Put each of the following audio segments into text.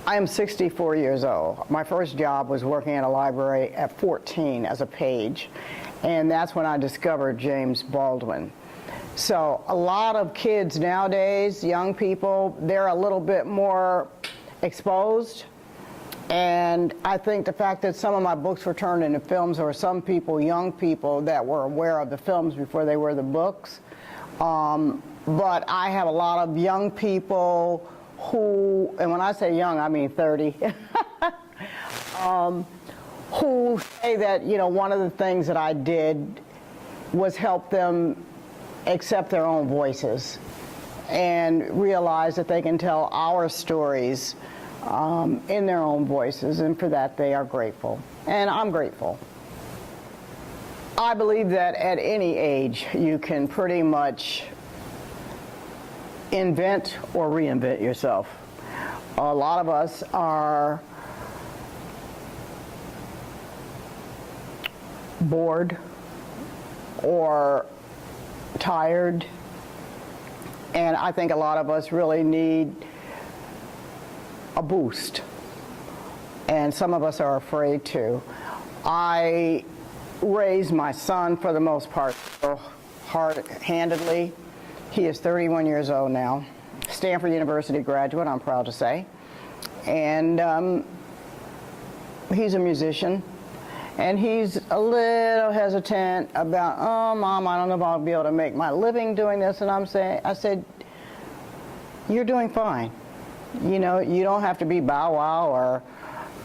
I am 64 years old. My first job was working at a library at 14 as a page, and that's when I discovered James Baldwin. So a lot of kids nowadays, young people, they're a little bit more exposed, and I think the fact that some of my books were turned into films, or some people, young people, that were aware of the films before they were the books. But I have a lot of young people who, and when I say young, I mean 30, who say that, you know, one of the things that I did was help them accept their own voices and realize that they can tell our stories in their own voices, and for that they are grateful. And I'm grateful. I believe that at any age you can pretty much invent or reinvent yourself. A lot of us are bored or tired, and I think a lot of us really need a boost, and some of us are afraid to. I raised my son, for the most part, hard-handedly. He is 31 years old now, Stanford University graduate, I'm proud to say, and he's a musician, and he's a little hesitant about, oh, Mom, I don't know if I'll be able to make my living doing this, and I said, you're doing fine. You know, you don't have to be Bow Wow or,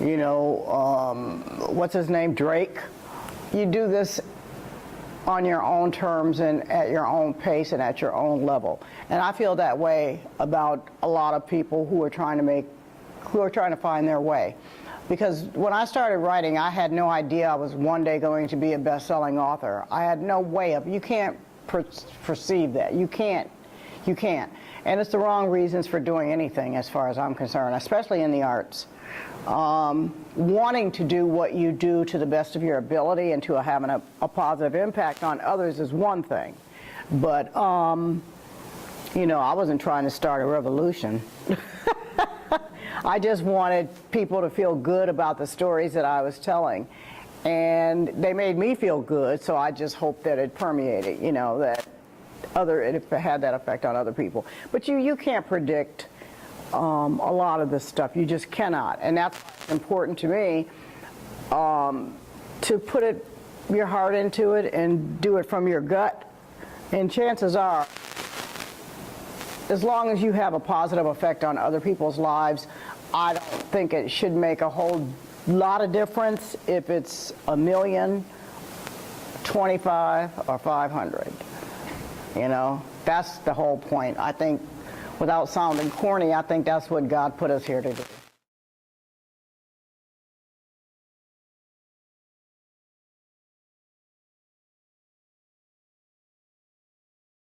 you know, what's his name, Drake. You do this on your own terms and at your own pace and at your own level. And I feel that way about a lot of people who are trying to find their way. Because when I started writing, I had no idea I was one day going to be a best-selling author. I had no way of, you can't perceive that. You can't. And it's the wrong reasons for doing anything as far as I'm concerned, especially in the arts. Wanting to do what you do to the best of your ability and to having a positive impact on others is one thing. But, you know, I wasn't trying to start a revolution. I just wanted people to feel good about the stories that I was telling. And they made me feel good, so I just hoped that it permeated, you know, that it had that effect on other people. But you can't predict a lot of this stuff. You just cannot. And that's important to me, to put your heart into it and do it from your gut. And chances are, as long as you have a positive effect on other people's lives, I don't think it should make a whole lot of difference if it's 1 million, 25, or 500. You know, that's the whole point. I think, without sounding corny, I think that's what God put us here to do.